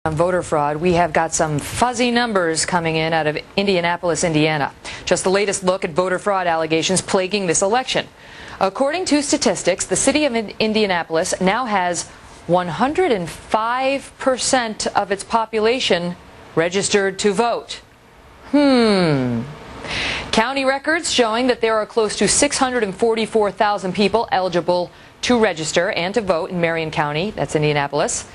On voter fraud, we have got some fuzzy numbers coming in out of Indianapolis, Indiana. Just the latest look at voter fraud allegations plaguing this election. According to statistics, the city of Indianapolis now has 105% of its population registered to vote. County records showing that there are close to 644,000 people eligible to register and to vote in Marion County, that's Indianapolis.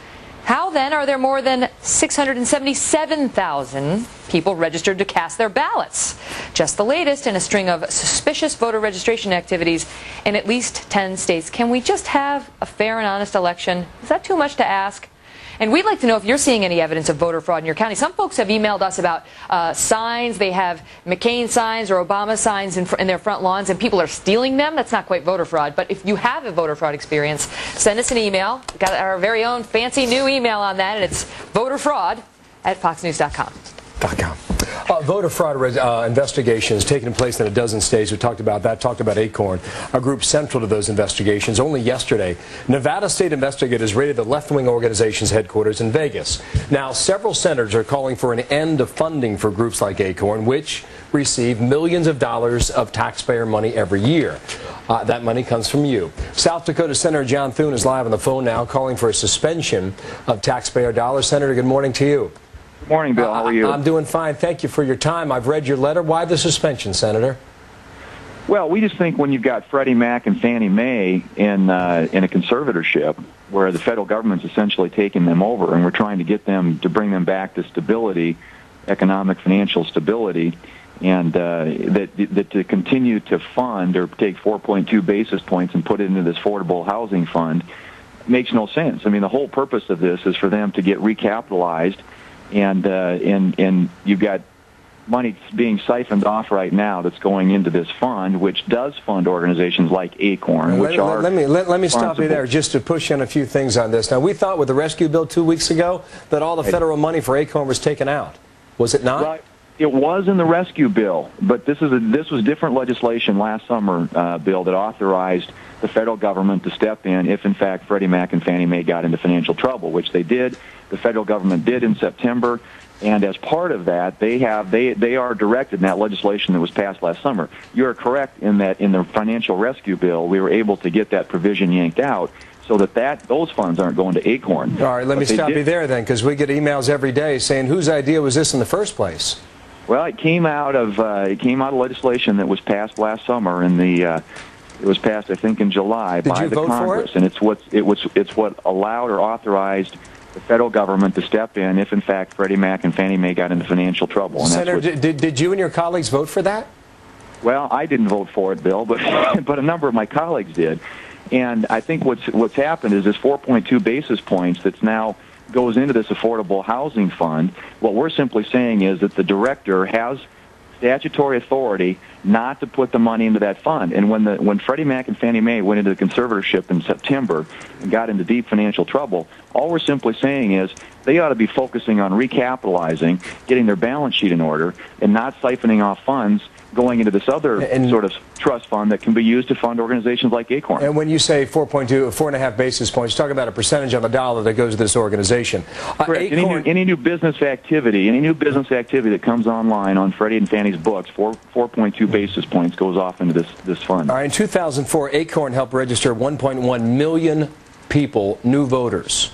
How then are there more than 677,000 people registered to cast their ballots? Just the latest in a string of suspicious voter registration activities in at least 10 states. Can we just have a fair and honest election? Is that too much to ask? And we'd like to know if you're seeing any evidence of voter fraud in your county. Some folks have emailed us about signs. They have McCain signs or Obama signs in their front lawns, and people are stealing them. That's not quite voter fraud. But if you have a voter fraud experience, send us an email. We've got our very own fancy new email on that, and it's voterfraud@foxnews.com. Voter fraud investigations taking place in a dozen states. We talked about that, talked about Acorn, a group central to those investigations. Only yesterday, Nevada state investigators raided the left-wing organization's headquarters in Vegas. Now, several senators are calling for an end of funding for groups like Acorn, which receive millions of dollars of taxpayer money every year. That money comes from you. South Dakota Senator John Thune is live on the phone now, calling for a suspension of taxpayer dollars. Senator, good morning to you. Good morning, Bill. How are you? I'm doing fine. Thank you for your time. I've read your letter. Why the suspension, Senator? Well, we just think when you've got Freddie Mac and Fannie Mae in a conservatorship where the federal government's essentially taking them over, and we're trying to get them to bring them back to stability, economic, financial stability, and that to continue to fund or take 4.2 basis points and put it into this affordable housing fund makes no sense. I mean, the whole purpose of this is for them to get recapitalized. And you've got money being siphoned off right now that's going into this fund, which does fund organizations like Acorn, which are... Let me stop you there just to push in a few things on this. Now, we thought with the rescue bill 2 weeks ago that all the federal money for Acorn was taken out. Was it not? Well, it was in the rescue bill, but this was different legislation last summer, Bill, that authorized the federal government to step in if, in fact, Freddie Mac and Fannie Mae got into financial trouble, which they did. The federal government did in September, and as part of that, they are directed in that legislation that was passed last summer. You're correct in that in the financial rescue bill, we were able to get that provision yanked out so that those funds aren't going to Acorn. All right, let me stop you there then, because we get emails every day saying whose idea was this in the first place? Well, it came out of legislation that was passed last summer, and it was passed, I think, in July by the Congress, and it's what allowed or authorized the federal government to step in if, in fact, Freddie Mac and Fannie Mae got into financial trouble. And Senator, did you and your colleagues vote for that? Well, I didn't vote for it, Bill, but a number of my colleagues did. And I think what's happened is this 4.2 basis points that's now goes into this affordable housing fund. What we're simply saying is that the director has statutory authority not to put the money into that fund. And when Freddie Mac and Fannie Mae went into the conservatorship in September and got into deep financial trouble, all we're simply saying is they ought to be focusing on recapitalizing, getting their balance sheet in order, and not siphoning off funds going into this other sort of trust fund that can be used to fund organizations like Acorn. And when you say 4.5 basis points, you're talking about a percentage on the dollar that goes to this organization. Correct. Any new business activity that comes online on Freddie and Fannie's books, 4.2 basis points goes off into this fund. All right, in 2004, Acorn helped register 1.1 million people, new voters.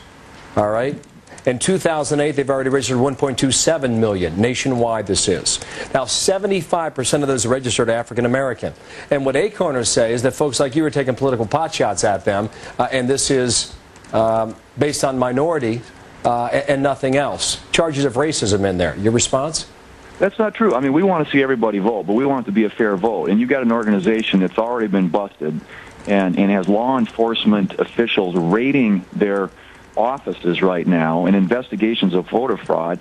All right? In 2008, they've already registered 1.27 million nationwide. This is now 75% of those registered are African American. And what Acorners say is that folks like you are taking political potshots at them, and this is based on minority and nothing else. Charges of racism in there. Your response? That's not true. I mean, we want to see everybody vote, but we want it to be a fair vote. And you've got an organization that's already been busted and has law enforcement officials raiding their offices right now and investigations of voter fraud,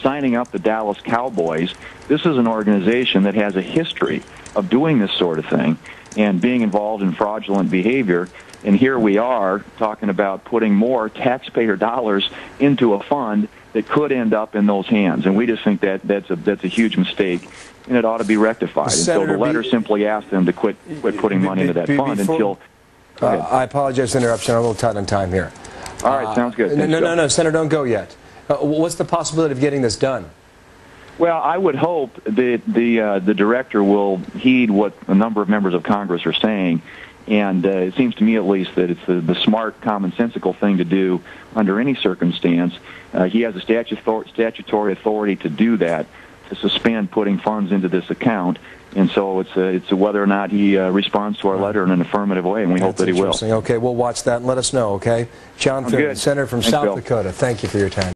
signing up the Dallas Cowboys. This is an organization that has a history of doing this sort of thing and being involved in fraudulent behavior. And here we are talking about putting more taxpayer dollars into a fund that could end up in those hands. And we just think that's a huge mistake, and it ought to be rectified. Senator, and so the letter simply asked them to quit putting money into that fund until... I apologize for the interruption. I'm a little tight on time here. All right, sounds good. No, Senator, don't go yet. What's the possibility of getting this done? Well, I would hope that the director will heed what a number of members of Congress are saying, and it seems to me at least that it's the smart, commonsensical thing to do under any circumstance. He has a statutory authority to do that, to suspend putting funds into this account, and so it's whether or not he responds to our letter in an affirmative way, and we hope that he will. Okay, we'll watch that and let us know, okay? John Thune, Senator from South Dakota, thank you for your time.